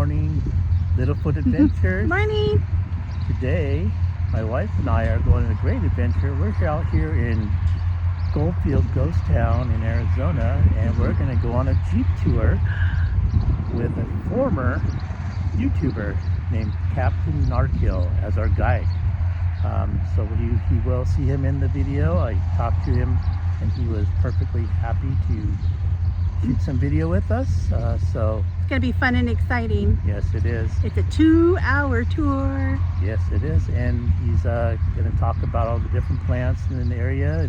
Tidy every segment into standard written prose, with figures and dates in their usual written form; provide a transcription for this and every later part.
morning, Lil Foot Adventures. Morning! Today, my wife and I are going on a great adventure. We're out here in Goldfield Ghost Town in Arizona, and we're going to go on a Jeep tour with a former YouTuber named Captain Gnarkill as our guide. So he will see him in the video. I talked to him and he was perfectly happy to shoot some video with us. So it's gonna be fun and exciting. Yes, it is. It's a 2-hour tour. Yes, it is. And he's gonna talk about all the different plants in the area.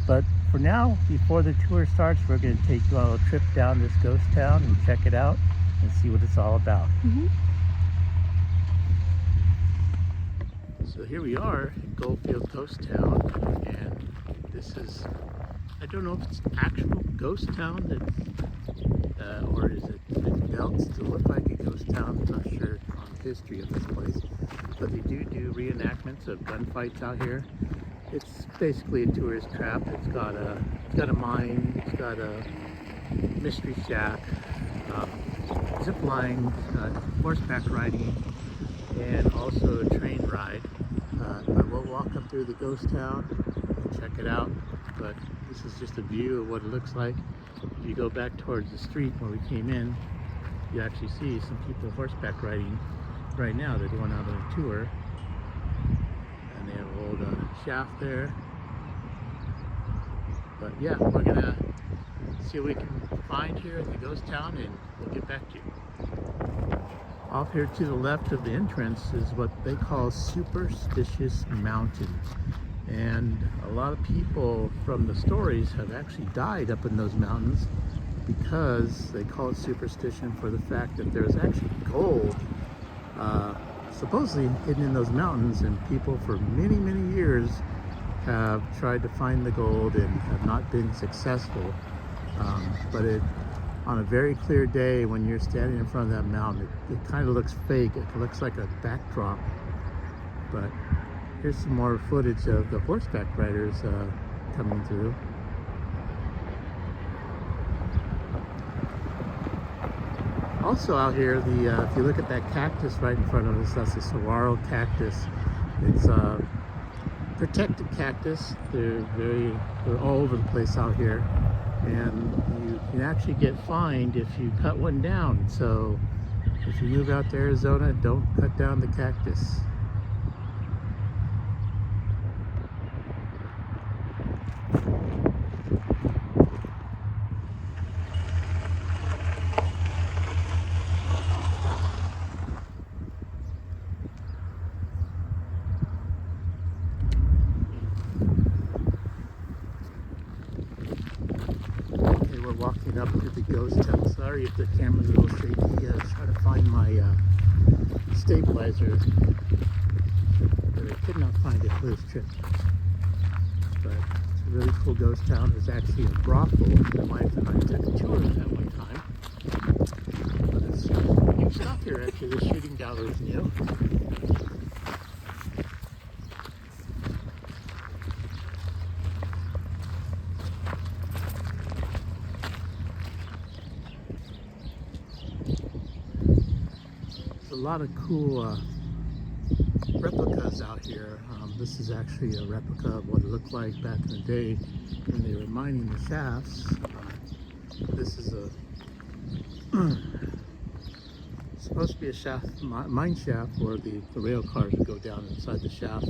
But for now, before the tour starts, we're gonna take you on a trip down this ghost town and check it out and see what it's all about. So here we are in Goldfield Ghost Town, and this is, I don't know if it's an actual ghost town that, or is it built to look like a ghost town. I'm not sure on the history of this place, but they do reenactments of gunfights out here. It's basically a tourist trap. It's got a mine, it's got a mystery shack, zip line, horseback riding, and also a train ride. But we'll walk up through the ghost town and check it out. But this is just a view of what it looks like. If you go back towards the street where we came in, you actually see some people horseback riding right now. They're going out on a tour, and they have an old shaft there. But yeah, we're gonna see what we can find here at the ghost town, and we'll get back to you. Off here to the left of the entrance is what they call Superstition Mountain. And a lot of people from the stories have actually died up in those mountains because they call it Superstition for the fact that there's actually gold supposedly hidden in those mountains, and people for many years have tried to find the gold and have not been successful. But on a very clear day, when you're standing in front of that mountain, it kind of looks fake. It looks like a backdrop. But here's some more footage of the horseback riders coming through. Also out here, if you look at that cactus right in front of us, that's a saguaro cactus. It's a protected cactus. They're all over the place out here, and you can actually get fined if you cut one down. So if you move out to Arizona, don't cut down the cactus. Walking up to the ghost town. Sorry if the camera's a little shaky. Trying to find my stabilizers, but I could not find it for this trip. But it's a really cool ghost town. There's actually a brothel. My wife and I took a tour of that one time. But it's new stuff here. Actually, the shooting gallery is new. A lot of cool replicas out here. This is actually a replica of what it looked like back in the day when they were mining the shafts. This is supposed to be a shaft, mine shaft, where the rail cars would go down inside the shaft.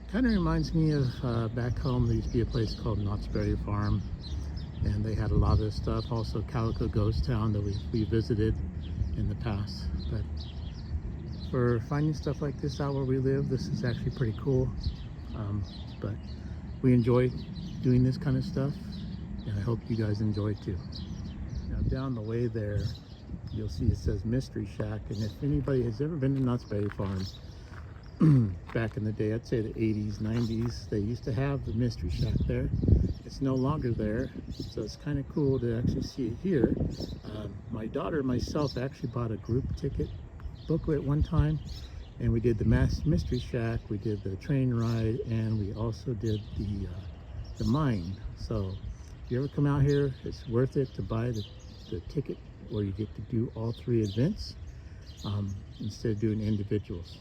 Kind of reminds me of back home. There used to be a place called Knott's Berry Farm, and they had a lot of this stuff. Also Calico Ghost Town that we visited in the past. But for finding stuff like this out where we live, this is actually pretty cool. But we enjoy doing this kind of stuff, and I hope you guys enjoy too. Now down the way there, you'll see it says Mystery Shack, and if anybody has ever been to Knott's Berry Farm, back in the day, I'd say the 80s, 90s, they used to have the Mystery Shack there. It's no longer there, so it's kind of cool to actually see it here. My daughter and myself actually bought a group ticket booklet one time, and we did the Mystery Shack, we did the train ride, and we also did the mine. So if you ever come out here, it's worth it to buy the ticket where you get to do all 3 events instead of doing individuals.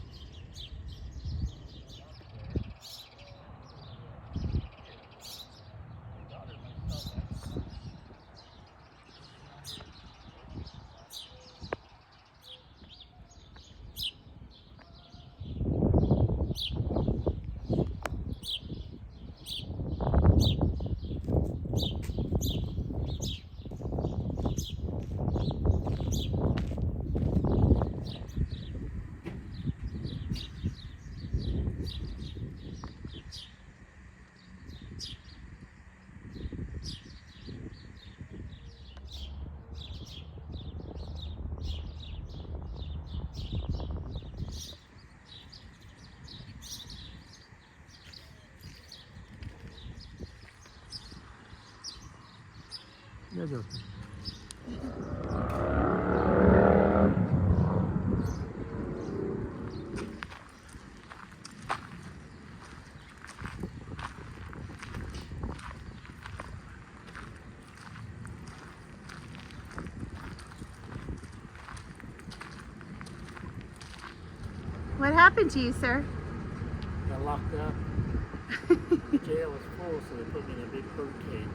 Yeah, go. What happened to you, sir? Got locked up. Jail was full, so they put me in a big bird cage.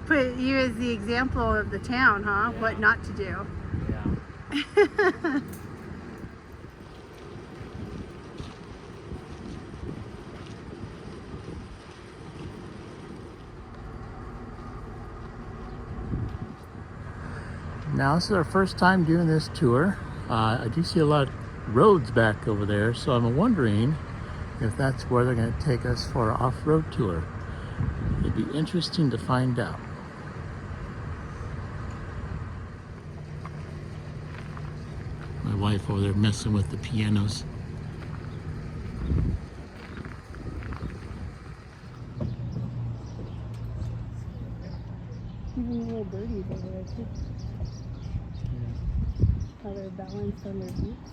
Put you as the example of the town, huh? Yeah. What not to do. Yeah. Now, this is our first time doing this tour. I do see a lot of roads back over there, so I'm wondering if that's where they're going to take us for our off-road tour. It'd be interesting to find out. My wife over there messing with the pianos. Even little birdies over there too. How they're balanced on their beaks.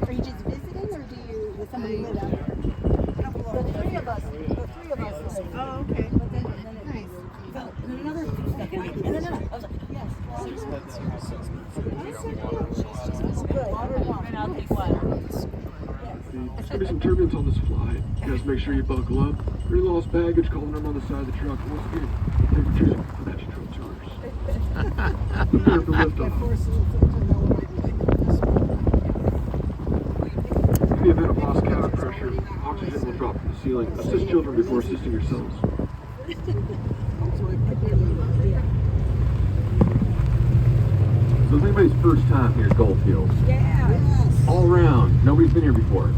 Are you just visiting, or does somebody live out there? The three of us live. Oh, okay. But then nice. And another second. I was like, yes. And I'll take water. There's gonna be some turbulence on this flight. You guys make sure you buckle up. Any lost baggage, call the number on the side of the truck. Once again, thank you for choosing Apache Trail Tours. Prepare for liftoff. In the event of lost cabin pressure, oxygen will drop from the ceiling. Assist children before assisting yourselves. So it's anybody's first time here at Goldfields? Yes. All around. Nobody's been here before.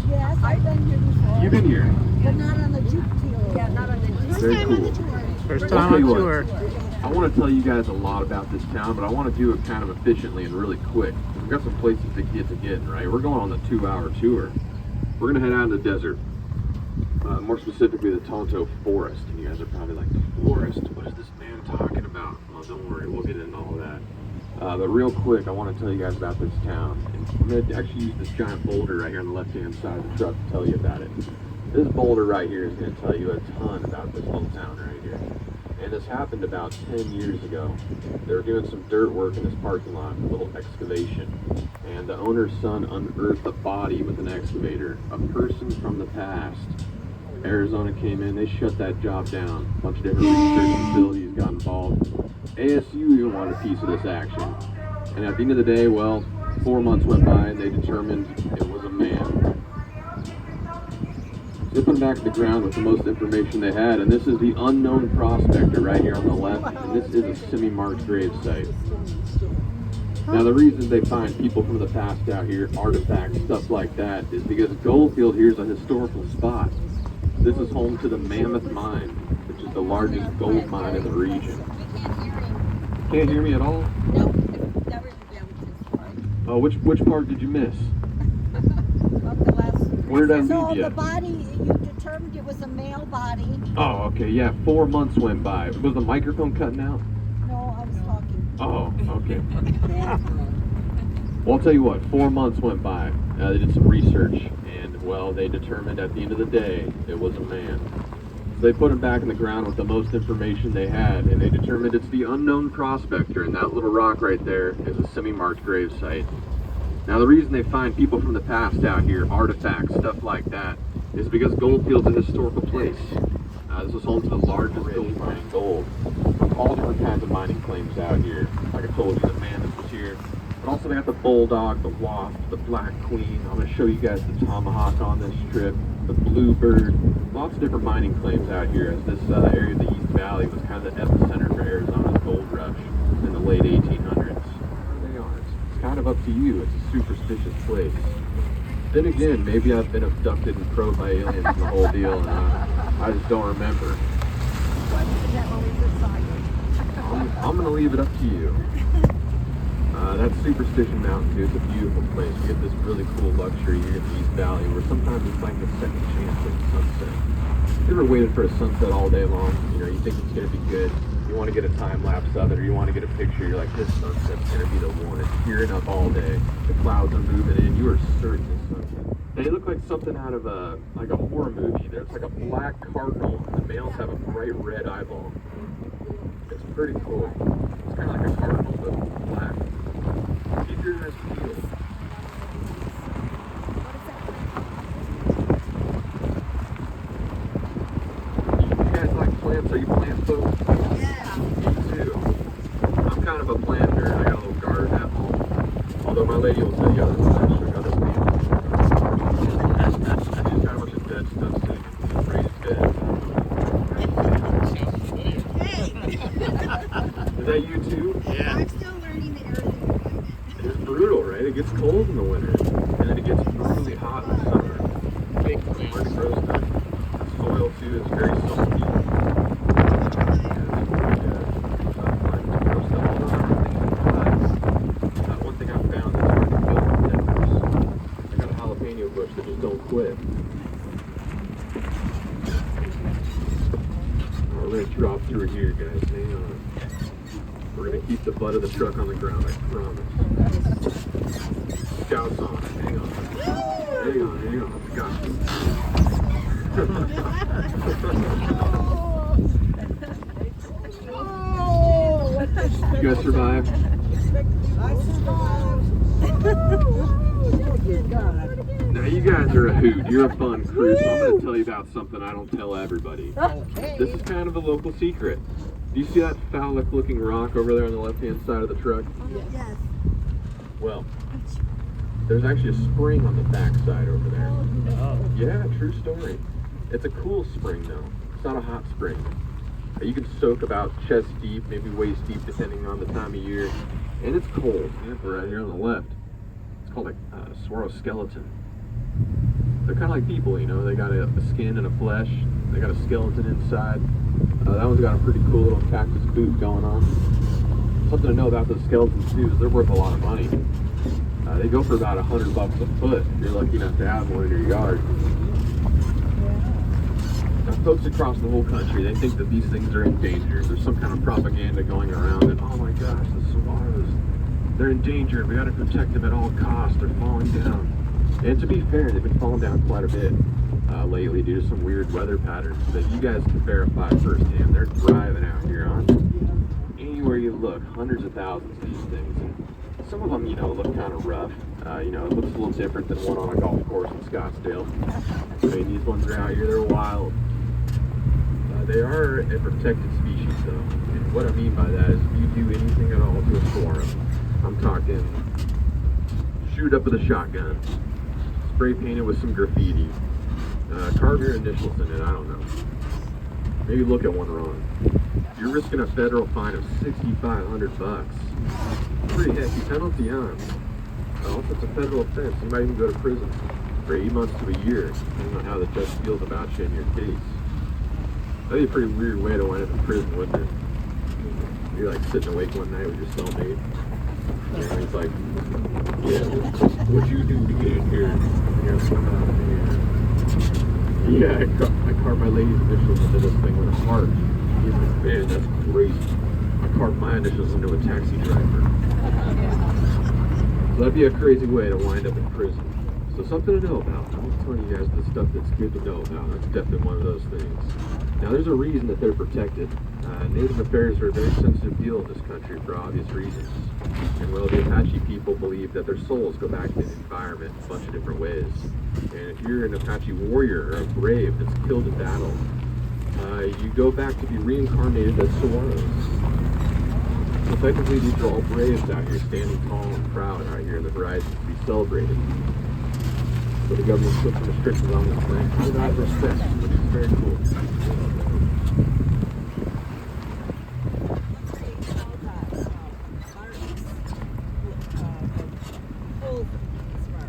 Yes, I've been here before. You've been here. But not on the Jeep tour. Yeah, not on the Jeep. Very cool. First I'll time tell on you what, tour. I want to tell you guys a lot about this town, but I want to do it kind of efficiently and really quick. We've got some places to get right? We're going on the 2-hour tour. We're going to head out in the desert, more specifically the Tonto Forest. And you guys are probably like, the forest? What is this man talking about? Oh, don't worry, we'll get into all of that. But real quick, I want to tell you guys about this town. And I'm going to actually use this giant boulder right here on the left-hand side of the truck to tell you about it. This boulder right here is going to tell you a ton about this little town right here. And this happened about 10 years ago. They were doing some dirt work in this parking lot, a little excavation. And the owner's son unearthed a body with an excavator, a person from the past. Arizona came in, they shut that job down. A bunch of different research facilities got involved. ASU even wanted a piece of this action. And at the end of the day, well, 4 months went by and they determined it was a man. Zipping back to the ground with the most information they had, and this is the unknown prospector right here on the left, and this is a semi-marked grave site. Now the reason they find people from the past out here, artifacts, stuff like that, is because Goldfield here is a historical spot. This is home to the Mammoth Mine, which is the largest gold mine in the region. Can't hear me at all? No, that was the damages part. Oh, which part did you miss? About the last Where did I So leave the you? body, you determined it was a male body. Oh, okay, yeah, 4 months went by. Was the microphone cutting out? No, I was talking. Oh, okay. Well, I'll tell you what, 4 months went by. They did some research, and, well, they determined at the end of the day it was a man. So they put him back in the ground with the most information they had, and they determined it's the unknown prospector, and that little rock right there is a semi-marked grave site. Now, the reason they find people from the past out here, artifacts, stuff like that, is because Goldfield's a historical place. This was home to the largest gold mine in gold. All different kinds of mining claims out here. Like I told you, the mammoth was here. But also they got the bulldog, the wasp, the black queen. I'm going to show you guys the tomahawk on this trip, the bluebird. Lots of different mining claims out here, as this area of the East Valley was kind of the epicenter for Arizona's gold rush in the late 1800s. There they are. It's kind of up to you. It's a superstitious place. Then again, maybe I've been abducted and probed by aliens and the whole deal, and I just don't remember. I'm going to leave it up to you. That's Superstition Mountain, dude. It's a beautiful place. You get this really cool luxury here in the East Valley where sometimes it's like a second chance at sunset. You ever waited for a sunset all day long? You know, you think it's going to be good. You want to get a time lapse of it, or you want to get a picture. You're like, this sunset's going to be the one. It's gearing up all day. The clouds are moving in. You are certain this sunset. They look like something out of a horror movie. There's like a black cardinal. The males have a bright red eyeball. It's pretty cool. It's kind of like a cardinal, but black. Keep your eyes peeled. You guys like plants? Are you plant folks? Yeah. Me too. I'm kind of a plant nerd. I got a little garden at home. Although my lady will tell you otherwise. She'll go, this man. She's got a bunch of dead stuff sitting in the raised bed. Is that you too? Yeah. I'm still learning the Arizona climate. It's brutal, right? It gets cold in the winter, and then it gets brutally hot in the summer. Big Hard to plants. grow stuff. The soil too is very salty. One thing I've found that's hard to build in Denver. I got a jalapeno bush that just don't quit. We're gonna drop through here, guys. Hang on. We're gonna keep the butt of the truck on the ground, I promise. Scouts on. Hang on. Hang on, hang on. Got you. You guys survived? I survived. Now you guys are a hoot. You're a fun crew, so I'm gonna tell you about something I don't tell everybody. This is kind of a local secret. Do you see that phallic looking rock over there on the left hand side of the truck? Yes. Well, there's actually a spring on the back side over there. Oh. Yeah, true story. It's a cool spring though. It's not a hot spring. You can soak about chest deep, maybe waist deep depending on the time of year. And it's cold. Yeah, right here on the left. It's called a sworoskeleton. They're kind of like people, you know. They got a skin and a flesh. They got a skeleton inside. That one's got a pretty cool little cactus boot going on. Something to know about those skeletons too is they're worth a lot of money. They go for about $100 a foot if you're lucky enough to have one in your yard. Now, folks across the whole country, they think that these things are endangered. There's some kind of propaganda going around that, oh my gosh, the saguaros, they're endangered. We got to protect them at all costs. They're falling down. And to be fair, they've been falling down quite a bit lately due to some weird weather patterns that you guys can verify firsthand. They're thriving out here on anywhere you look. Hundreds of thousands of these things. And some of them, you know, look kind of rough. You know, it looks a little different than one on a golf course in Scottsdale. I mean, these ones are out here, they're wild. They are a protected species, though. And what I mean by that is if you do anything at all to a saguaro, I'm talking shoot up with a shotgun, spray paint it with some graffiti, carve your initials in it, I don't know. Maybe look at one wrong. You're risking a federal fine of $6,500. Pretty hefty penalty, huh? Also, it's a federal offense. You might even go to prison for 8 months to a year, depending on how the judge feels about you and your case. That'd be a pretty weird way to wind up in prison, wouldn't it? You're like sitting awake one night with your cellmate, and he's like, yeah, what'd you do to get in here? And you're Yeah, I carved my lady's initials into this thing with a heart. He's like, man, that's crazy. I carved my initials into a taxi driver. So that'd be a crazy way to wind up in prison. So something to know about. I'm just telling you guys the stuff that's good to know about. That's definitely one of those things. Now there's a reason that they're protected. Native affairs are a very sensitive deal in this country for obvious reasons. And well, the Apache people believe that their souls go back to the environment in a bunch of different ways. And if you're an Apache warrior or a brave that's killed in battle, you go back to be reincarnated as saguaros. So technically these are all braves out here standing tall and proud out here in the horizon to be celebrated. So the government put some restrictions on this thing out of respect, which is very cool.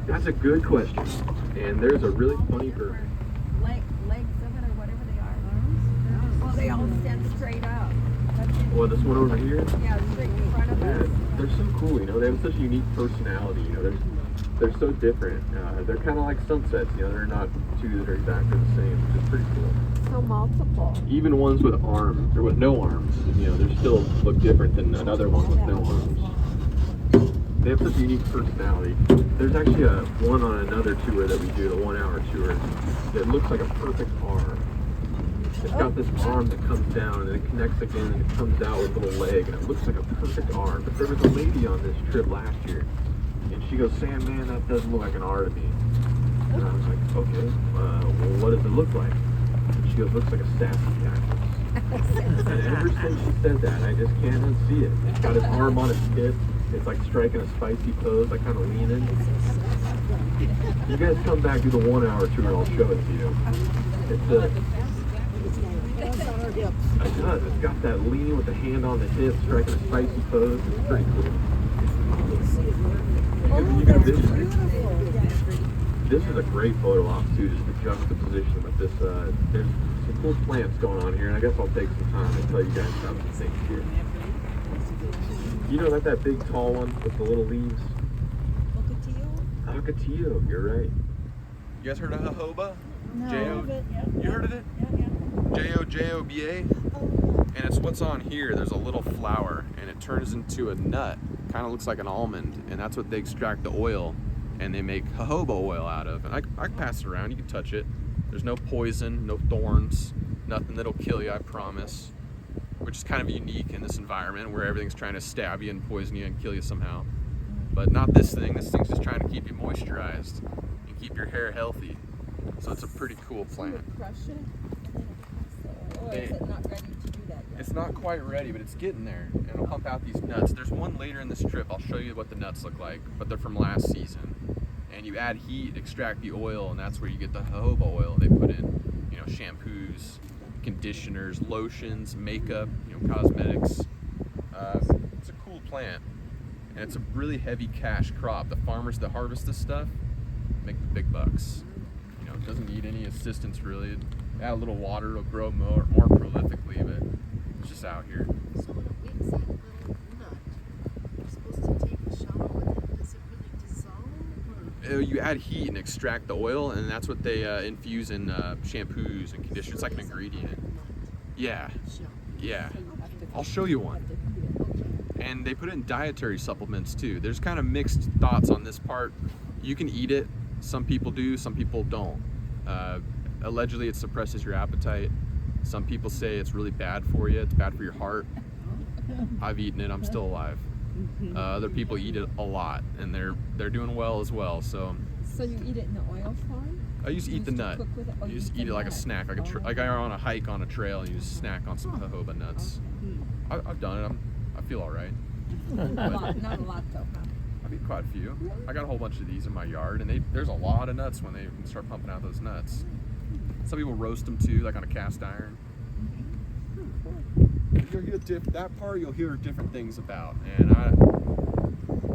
That's a good question. And there's a really funny bird. Legs of it or whatever they are. Well, they all stand straight up. Well, this one over here? Yeah, straight in front of us. They're so cool, you know, they have such a unique personality, you know, they're so different. They're kind of like sunsets, you know, they're not two that are exactly the same, which is pretty cool. So multiple. Even ones with arms, or with no arms, you know, they still look different than another one with no arms. They have such a unique personality. There's actually one on another tour that we do, the 1 hour tour, that looks like a perfect arm. It's got this arm that comes down and it connects again and it comes out with a little leg and it looks like a perfect arm. But there was a lady on this trip last year and she goes, "SANDMAN, that doesn't look like an R to me." And I was like, okay, well, what does it look like? And she goes, "Looks like a sassy cactus." And ever since she said that, I just can't unsee it. It's got its arm on its hip. It's like striking a spicy pose. I kind of lean in. You guys come back, do the 1 hour tour and I'll show it to you. It does. It's got that leaning with the hand on the hip, striking a spicy pose. It's pretty cool. You get a vision. This is a great photo op too, just the juxtaposition with this. There's some cool plants going on here, and I guess I'll take some time to tell you guys about some things here. You know that big tall one with the little leaves? Ocotillo, you're right. You guys heard of jojoba? No. You heard of it? Jojoba, and it's what's on here. There's a little flower, and it turns into a nut. Kind of looks like an almond, and that's what they extract the oil, and they make jojoba oil out of. And I can pass it around. You can touch it. There's no poison, no thorns, nothing that'll kill you. I promise. Which is kind of unique in this environment where everything's trying to stab you and poison you and kill you somehow. But not this thing. This thing's just trying to keep you moisturized and keep your hair healthy. So it's a pretty cool plant. Crush it. Or is it not ready to do that yet? It's not quite ready, but it's getting there, and it'll pump out these nuts. There's one later in this trip. I'll show you what the nuts look like, but they're from last season. And you add heat, extract the oil, and that's where you get the jojoba oil. They put in, you know, shampoos, conditioners, lotions, makeup, you know, cosmetics. It's a cool plant, and it's a really heavy cash crop. The farmers that harvest this stuff make the big bucks. You know, it doesn't need any assistance really. Add a little water, it'll grow more prolifically, but it's just out here. So when it makes that little nut, you're supposed to take a shower with it. Does it really dissolve? Or? You add heat and extract the oil, and that's what they infuse in shampoos and conditioners. It's like an ingredient. Yeah, yeah. I'll show you one. And they put it in dietary supplements too. There's kind of mixed thoughts on this part. You can eat it. Some people do, some people don't. Allegedly, it suppresses your appetite. Some people say it's really bad for you. It's bad for your heart. I've eaten it. I'm still alive. Other people eat it a lot, and they're doing well as well. So you eat it in the oil form? I used to eat the nut. You just eat it like a snack, like you're on a hike on a trail, and you just snack on some jojoba nuts. I've done it. I feel all right. Not a lot though, huh? I've eaten quite a few. I got a whole bunch of these in my yard, and there's a lot of nuts when they start pumping out those nuts. Some people roast them too, like on a cast iron. You'll hear that part you'll hear different things about, and I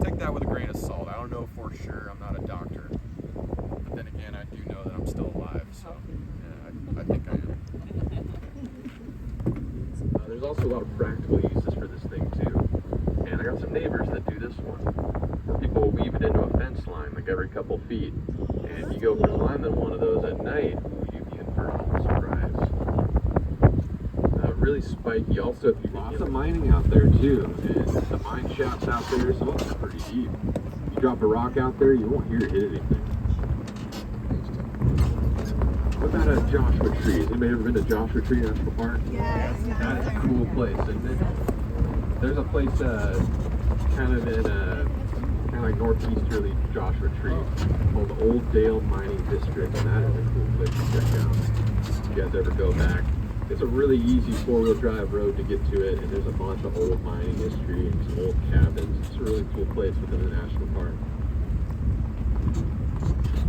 take that with a grain of salt. I don't know for sure. I'm not a doctor, but then again, I do know that I'm still alive, so yeah, I think I am. There's also a lot of practical uses for this thing too, and I got some neighbors that do this one, where people will weave it into a fence line. Like like every couple feet. And you go climbing one of those at night, you'd be in for a surprise. Really spiky. Also, if you lots of mining out there too, and the mine shafts out there, some of them are pretty deep. You drop a rock out there, you won't hear it hit anything. What about Joshua Tree? Has anybody ever been to Joshua Tree National Park? Yes. That's a cool place. And then there's a place kind of in kind of like northeasterly Joshua Tree called the Old Dale Mining District, and that is a cool place to check out. If you guys ever go back, it's a really easy 4-wheel drive road to get to it, and there's a bunch of old mining history and some old cabins. It's a really cool place within the national park.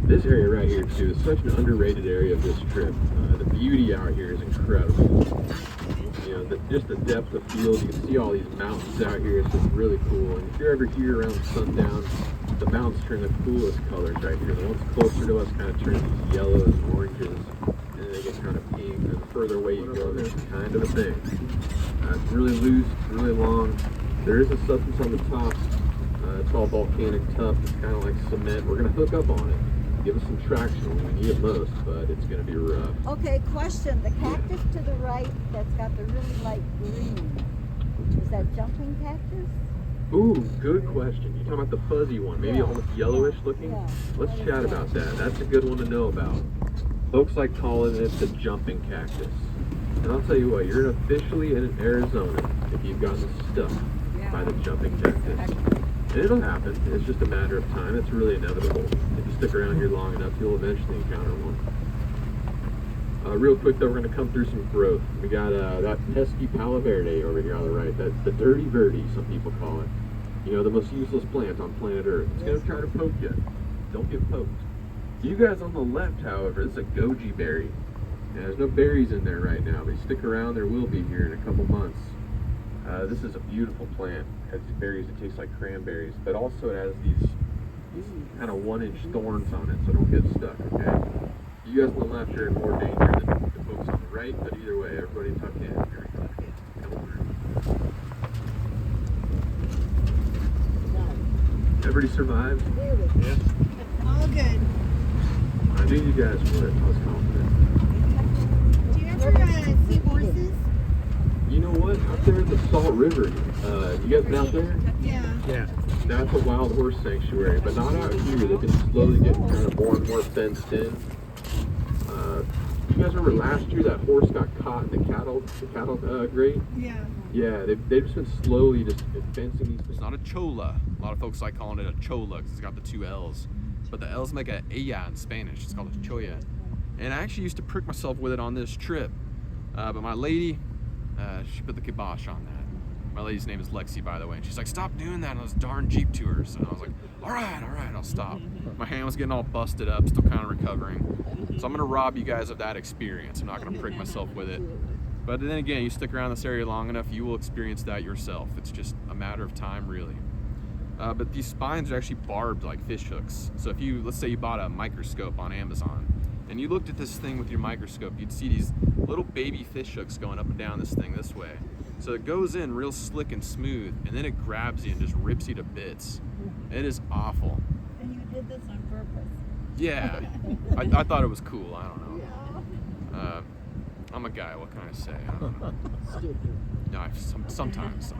This area right here too is such an underrated area of this trip. The beauty out here is incredible. You know, just the depth of field. You can see all these mountains out here. It's just really cool. And if you're ever here around sundown, the mountains turn the coolest colors right here. The ones closer to us kind of turn these yellows and oranges, and they get kind of pink. And the further away you go, there's kind of a thing. It's really loose, really long. There is a substance on the top. It's all volcanic tuff. It's kind of like cement. We're going to hook up on it. Give us some traction when we need it most, but it's going to be rough. Okay, question. The cactus to the right that's got the really light green, is that jumping cactus? Ooh, good question. You're talking about the fuzzy one, maybe almost yellowish looking? Yeah. Let's chat about that. That's a good one to know about. Folks like calling it the jumping cactus. And I'll tell you what, you're officially in Arizona if you've gotten stuck by the jumping cactus. And it'll happen. It's just a matter of time. It's really inevitable. If you stick around here long enough, you'll eventually encounter one. Real quick though, we're going to come through some growth. We got that pesky palo verde over here on the right. That's the dirty birdie, some people call it. You know, the most useless plant on planet Earth. It's going to try to poke you. Don't get poked. You guys on the left, however, this is a goji berry. And there's no berries in there right now, but you stick around, there will be here in a couple months. This is a beautiful plant. It has these berries that taste like cranberries, but also it has these kind of 1-inch thorns on it, so don't get stuck, okay? You guys on the left are in more danger than the folks on the right, but either way, everybody tuck in. Here we go. Come on. Everybody survived? Yeah. All good. I knew you guys would. I was confident. Do you ever see horses? You know what? Up there at the Salt River, you guys been out there? Yeah. Yeah. That's a wild horse sanctuary, but not out here. They've been slowly getting kind of more and more fenced in. You guys remember last year that horse got caught in the cattle grate? Yeah. Yeah, they've just been slowly just fencing these. It's not a chola. A lot of folks like calling it a chola because it's got the 2 L's. But the L's make a ella in Spanish. It's called a choya. And I actually used to prick myself with it on this trip. But my lady, she put the kibosh on that. My lady's name is Lexi, by the way. And she's like, stop doing that on those darn Jeep tours. And I was like, all right, I'll stop. My hand was getting all busted up, still kind of recovering. So I'm going to rob you guys of that experience. I'm not going to prick myself with it. But then again, you stick around this area long enough, you will experience that yourself. It's just a matter of time, really. But these spines are actually barbed like fish hooks. So if you, let's say you bought a microscope on Amazon, and you looked at this thing with your microscope, you'd see these little baby fish hooks going up and down this thing this way. So it goes in real slick and smooth, and then it grabs you and just rips you to bits. It is awful. And you did this on purpose. Yeah, I thought it was cool. I don't know. I'm a guy. What can I say? I don't know. No, sometimes.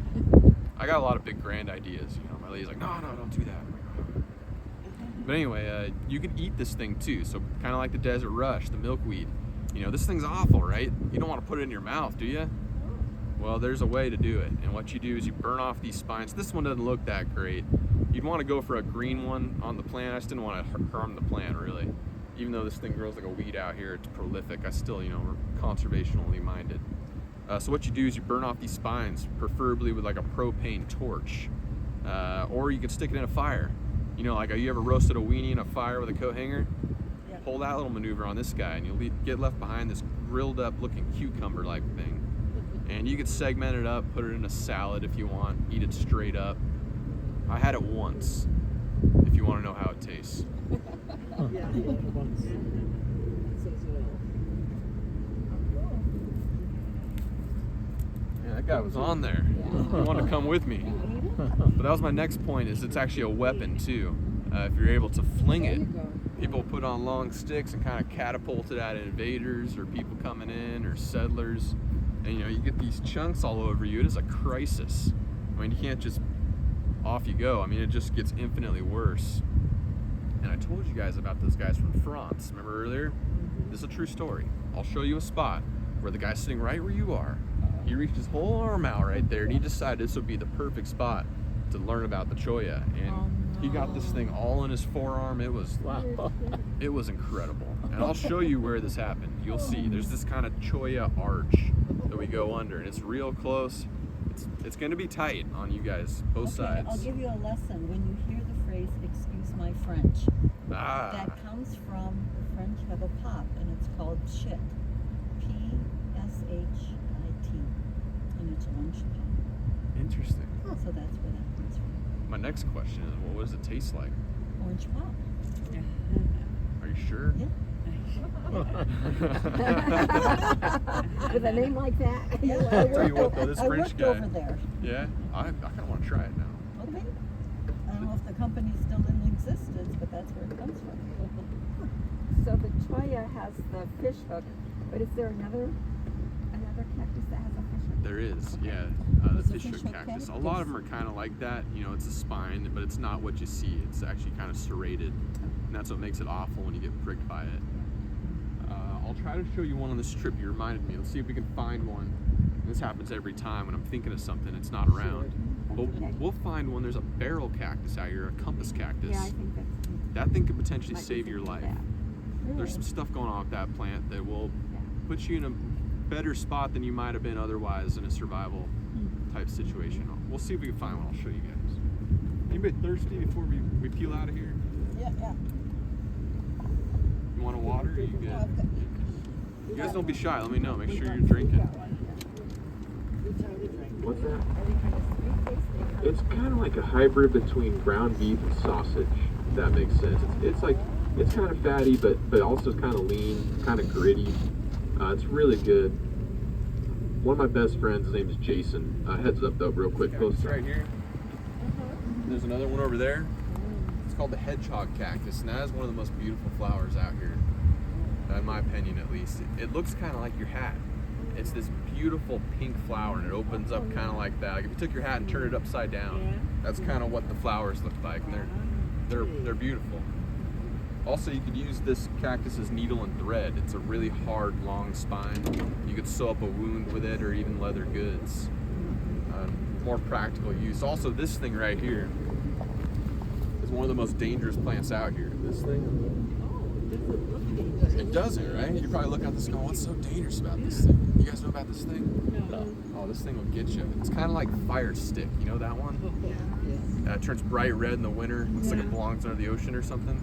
I got a lot of big grand ideas. You know, my lady's like, no, don't do that. But anyway, you can eat this thing too. So kind of like the desert rush, the milkweed. You know, this thing's awful, right? You don't want to put it in your mouth, do you? Well, there's a way to do it. And what you do is you burn off these spines. This one doesn't look that great. You'd want to go for a green one on the plant. I just didn't want to harm the plant, really. Even though this thing grows like a weed out here, it's prolific. I still, you know, we're conservationally minded. So what you do is you burn off these spines, preferably with like a propane torch. Or you can stick it in a fire. You know, like, have you ever roasted a weenie in a fire with a coat hanger? Yeah. Pull that little maneuver on this guy and you'll get left behind this grilled up looking cucumber-like thing. And you could segment it up, put it in a salad if you want, eat it straight up. I had it once, if you want to know how it tastes. Yeah, that guy was on there. He wanted to come with me. But that was my next point, is it's actually a weapon too. if you're able to fling it, people put on long sticks and kind of catapult it at invaders or people coming in or settlers. And you know, you get these chunks all over you. It is a crisis. I mean, you can't just off you go. I mean, it just gets infinitely worse. And I told you guys about those guys from France. Remember earlier? This is a true story. I'll show you a spot where the guy's sitting right where you are. He reached his whole arm out right there, and he decided this would be the perfect spot to learn about the cholla. And he got this thing all in his forearm. It was it was incredible. And I'll show you where this happened. You'll see. There's this kind of cholla arch that we go under, and it's real close. It's going to be tight on you guys, both sides. I'll give you a lesson. When you hear the phrase, excuse my French, that comes from the French have a pop, and it's called shit. P-S-H-I-T. And it's orange pop. Interesting. So that's where that comes from. My next question is, well, what does it taste like? Orange pop. Are you sure? Yeah. With a name like that. Yeah, I'll tell you what, though, this I French worked guy. over there. Yeah, I kind of want to try it now. Okay. I don't know if the company's still in existence, but that's where it comes from. So the cholla has the fish hook, but is there another cactus that has a fish hook? There is, yeah. What's The the fish fish hook hook cactus. A cactus? lot of them are kind of like that. You know, it's a spine, but it's not what you see. It's actually kind of serrated, and that's what makes it awful when you get pricked by it. I'll try to show you one on this trip. You reminded me. Let's see if we can find one. This happens every time when I'm thinking of something. It's not around. But we'll find one. There's a barrel cactus out here, a compass cactus. Yeah, I think That thing could potentially might be save your something life. like that. There's some stuff going on with that plant that will put you in a better spot than you might have been otherwise in a survival type situation. We'll see if we can find one. I'll show you guys. Anybody thirsty before we peel out of here? Yeah. You want a water? Or you good? Oh, I've got- You guys don't be shy. Let me know. Make sure you're drinking. What's that? It's kind of like a hybrid between ground beef and sausage, if that makes sense. It's kind of fatty, but also kind of lean, kind of gritty. It's really good. One of my best friends, his name is Jason. Heads up though, real quick. Cactus right here. There's another one over there. It's called the hedgehog cactus, and that is one of the most beautiful flowers out here, in my opinion at least. It looks kind of like your hat. It's this beautiful pink flower, and it opens up kind of like that. Like if you took your hat and turned it upside down, that's kind of what the flowers look like, and they're beautiful. Also, you could use this cactus as needle and thread. It's a really hard, long spine. You could sew up a wound with it, or even leather goods. More practical use. Also, this thing right here is one of the most dangerous plants out here. This thing. It doesn't, right? You're probably looking at this going, what's so dangerous about this thing? You guys know about this thing? No. Oh, this thing will get you. It's kind of like fire stick. You know that one? It turns bright red in the winter. Looks like it belongs under the ocean or something.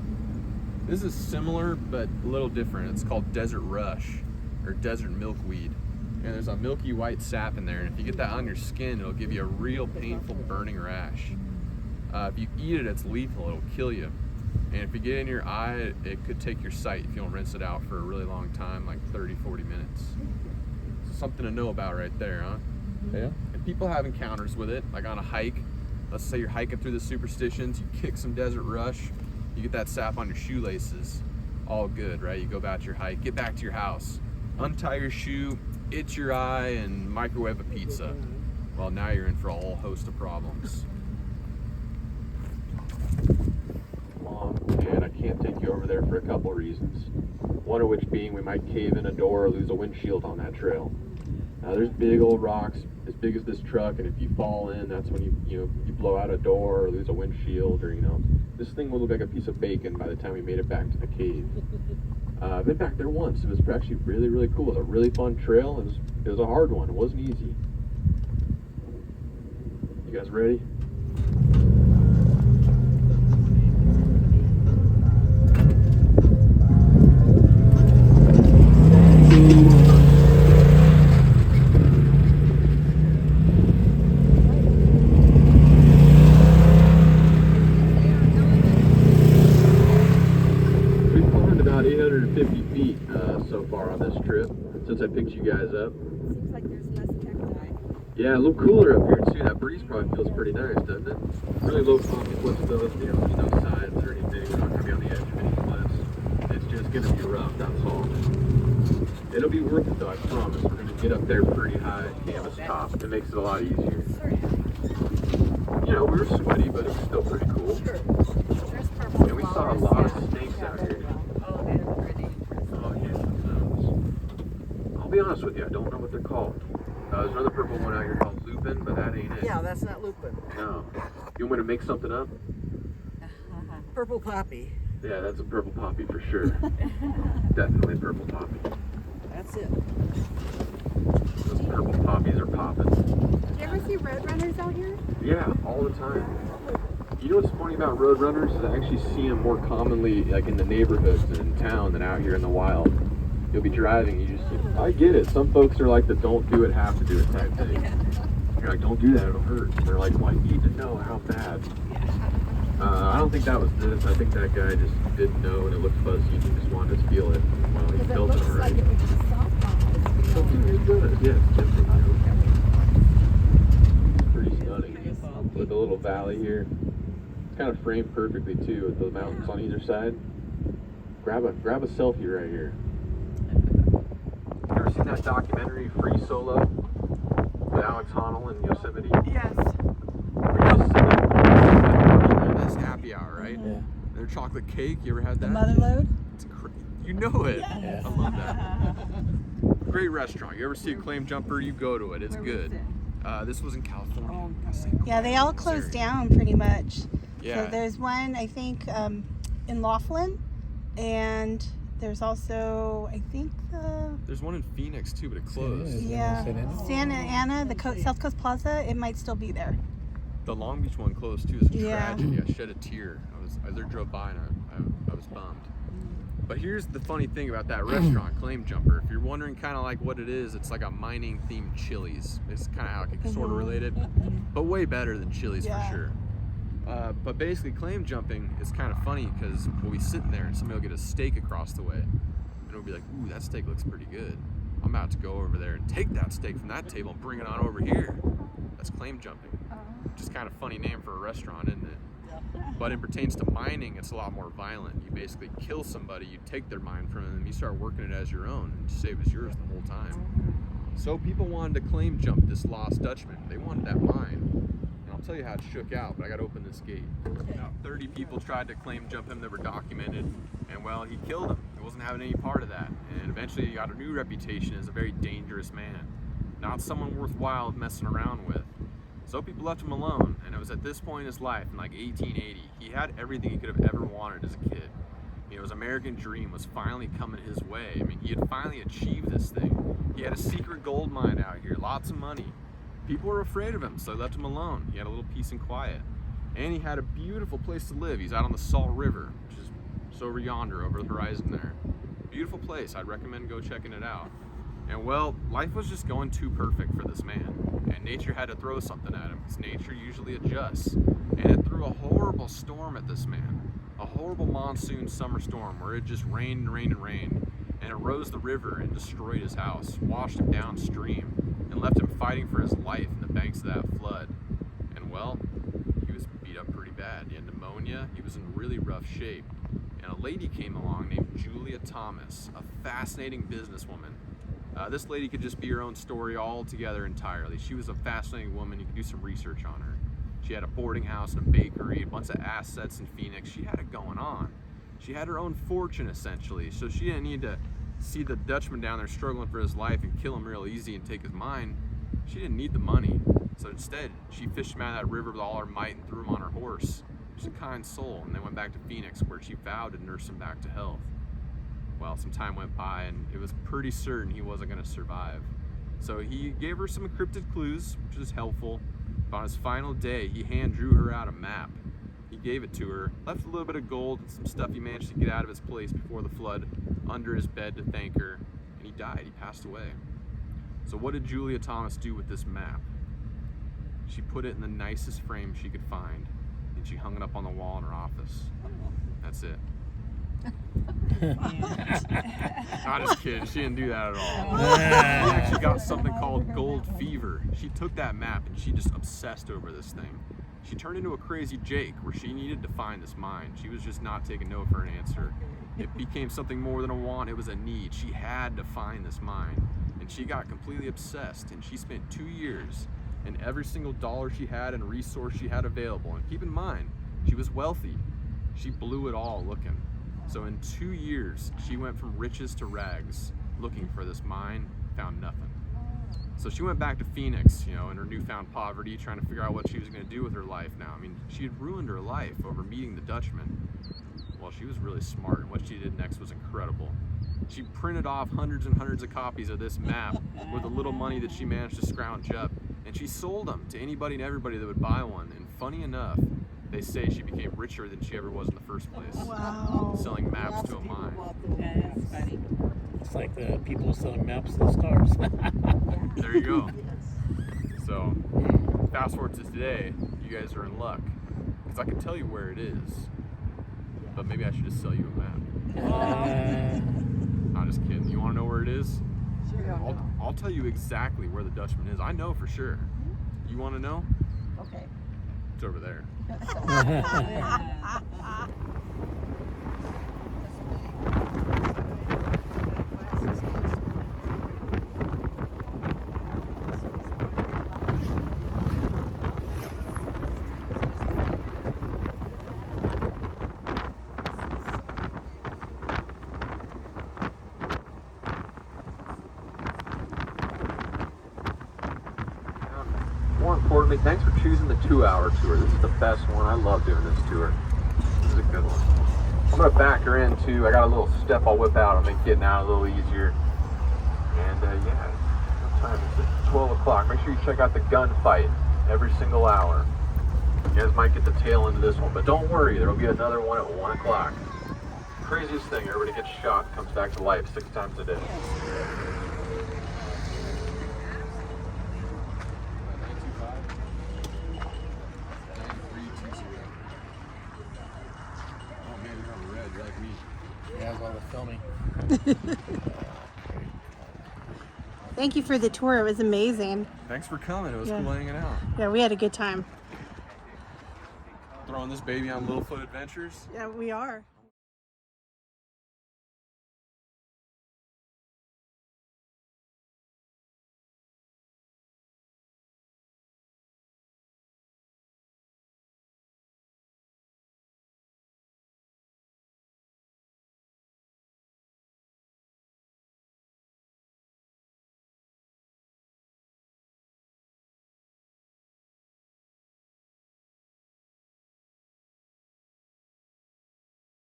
This is similar, but a little different. It's called desert rush, or desert milkweed. And there's a milky white sap in there, and if you get that on your skin, it'll give you a real painful burning rash. If you eat it, it's lethal. It'll kill you. And if you get in your eye, it could take your sight if you don't rinse it out for a really long time, like 30, 40 minutes. So something to know about right there, huh? Yeah. And people have encounters with it, like on a hike. Let's say you're hiking through the Superstitions, you kick some desert rush, you get that sap on your shoelaces, all good, right? You go about your hike, get back to your house, untie your shoe, itch your eye, and microwave a pizza. Well, now you're in for a whole host of problems. And I can't take you over there for a couple of reasons. One of which being we might cave in a door or lose a windshield on that trail. Now there's big old rocks as big as this truck, and if you fall in, that's when you blow out a door or lose a windshield, or this thing will look like a piece of bacon by the time we made it back to the cave. I've been back there once. It was actually really, really cool. It was a really fun trail. It was a hard one. It wasn't easy. You guys ready? So far on this trip since I picked you guys up. Seems like there's less cacti. Yeah, a little cooler up here too. That breeze probably feels pretty nice, doesn't it? Really low pocket flexibility. You know, there's no sides or anything. We're not going to be on the edge of any cliffs. It's just going to be rough, that's all. It'll be worth it though, I promise. We're going to get up there pretty high, canvas top. It makes it a lot easier. You know, we were sweaty, but it was still pretty cool. Sure. There's purple And we saw a flowers, lot yeah. of snakes out here. Oh, they're pretty. Oh, yeah. I'll be honest with you, I don't know what they're called. There's another purple one out here called Lupin, but that ain't it. Yeah, that's not lupin. No. You want me to make something up? Purple poppy. Yeah, that's a purple poppy for sure. Definitely purple poppy. That's it. Those purple poppies are popping. Did you ever see roadrunners out here? Yeah, all the time. You know what's funny about roadrunners is I actually see them more commonly like in the neighborhoods and in town than out here in the wild. You'll be driving, you just, I get it. Some folks are like the don't do it, have to do it type thing. You're like, don't do that, it'll hurt. And they're like, well, I need to know how bad. I don't think that was this. I think that guy just didn't know and it looked fuzzy and he just wanted to feel it. Well, he Because it felt it looks already. like it would be softballs. Something really good. Yeah, it's different. Pretty stunning. With a little valley here. It's kind of framed perfectly too with the mountains on either side. Grab a selfie right here. You ever seen that documentary Free Solo with Alex Honnold in Yosemite? Yes. That's happy hour, right? Yeah. Their chocolate cake. You ever had that? The mother load? It's you know it. Yeah. I love that. Great restaurant. You ever see a claim jumper? You go to it. It's Where was good. it? This was in California. Yeah, they all closed down pretty much. Yeah. So there's one, I think, in Laughlin, and there's also, I think, There's one in Phoenix too, but it closed. yeah, Santa Ana, the South Coast Plaza. It might still be there. The Long Beach one closed too. It's a Yeah. tragedy. I shed a tear. I there drove by and I was bummed. But here's the funny thing about that restaurant, Claim Jumper. If you're wondering kind of like what it is, it's like a mining themed Chili's. It's kind of like sort of related, but way better than Chili's Yeah. for sure. But basically, claim jumping is kind of funny because we'll be sitting there and somebody will get a steak across the way, and it'll be like, "Ooh, that steak looks pretty good. I'm about to go over there and take that steak from that table and bring it on over here." That's claim jumping, which is kind of a funny name for a restaurant, isn't it? But it pertains to mining, it's a lot more violent. You basically kill somebody, you take their mine from them, and you start working it as your own and say it was yours the whole time. So people wanted to claim jump this lost Dutchman. They wanted that mine. And I'll tell you how it shook out, but I gotta open this gate. About 30 people tried to claim jump him that were documented, and well, he killed them. He wasn't having any part of that. And eventually he got a new reputation as a very dangerous man. Not someone worthwhile messing around with. So people left him alone, and it was at this point in his life, in like 1880, he had everything he could have ever wanted as a kid. You know, his American dream was finally coming his way. I mean, he had finally achieved this thing. He had a secret gold mine out here, lots of money. People were afraid of him, so they left him alone. He had a little peace and quiet. And he had a beautiful place to live. He's out on the Salt River, which is just over yonder, over the horizon there. Beautiful place, I'd recommend go checking it out. And well, life was just going too perfect for this man. And nature had to throw something at him, because nature usually adjusts. And it threw a horrible storm at this man. A horrible monsoon summer storm where it just rained and rained and rained. And it rose the river and destroyed his house, washed him downstream, and left him fighting for his life in the banks of that flood. And well, he was beat up pretty bad. He had pneumonia, he was in really rough shape. And a lady came along named Julia Thomas, a fascinating businesswoman. This lady could just be her own story altogether entirely. She was a fascinating woman. You could do some research on her. She had a boarding house and a bakery, a bunch of assets in Phoenix. She had it going on. She had her own fortune, essentially, so she didn't need to see the Dutchman down there struggling for his life and kill him real easy and take his mine. She didn't need the money. So instead, she fished him out of that river with all her might and threw him on her horse. She's a kind soul, and they went back to Phoenix, where she vowed to nurse him back to health. Well, some time went by, and it was pretty certain he wasn't going to survive. So he gave her some encrypted clues, which is helpful. But on his final day, he hand drew her out a map. He gave it to her, left a little bit of gold and some stuff he managed to get out of his place before the flood under his bed to thank her, and he died. He passed away. So what did Julia Thomas do with this map? She put it in the nicest frame she could find, and she hung it up on the wall in her office. That's it. I'm just kidding. She didn't do that at all. She actually got something called gold fever. She took that map and she just obsessed over this thing. She turned into a crazy Jake where she needed to find this mine. She was just not taking no for an answer. It became something more than a want, it was a need. She had to find this mine. And she got completely obsessed, and she spent 2 years, and every single dollar she had and resource she had available. And keep in mind, she was wealthy. She blew it all looking. So in 2 years, she went from riches to rags, looking for this mine, found nothing. So she went back to Phoenix, you know, in her newfound poverty, trying to figure out what she was going to do with her life now. I mean, she had ruined her life over meeting the Dutchman. Well, she was really smart, and what she did next was incredible. She printed off hundreds and hundreds of copies of this map with the little money that she managed to scrounge up, and she sold them to anybody and everybody that would buy one. And funny enough, they say she became richer than she ever was in the first place. Wow. Selling maps to a mine. That's funny. It's like the people selling maps to the stars. There you go. So, fast forward to today, you guys are in luck, because I can tell you where it is, but maybe I should just sell you a map. I'm just kidding. You want to know where it is? Sure. I'll tell you exactly where the Dutchman is. I know for sure. You want to know? Okay. It's over there. More importantly, thanks for choosing the 2-hour tour. This is the best one. I love doing this tour. This is a good one. I'm gonna back her in too. I got a little step I'll whip out. I'll make getting out a little easier. And yeah, what time is it? 12 o'clock. Make sure you check out the gunfight every single hour. You guys might get the tail end of this one, but don't worry, there'll be another one at 1 o'clock. Craziest thing, everybody gets shot and comes back to life 6 times a day. Yeah, all the filming. Thank you for the tour. It was amazing. Thanks for coming. It was Yeah. cool hanging out. Yeah, we had a good time. Throwing this baby on Lil Foot Adventures. Yeah, we are.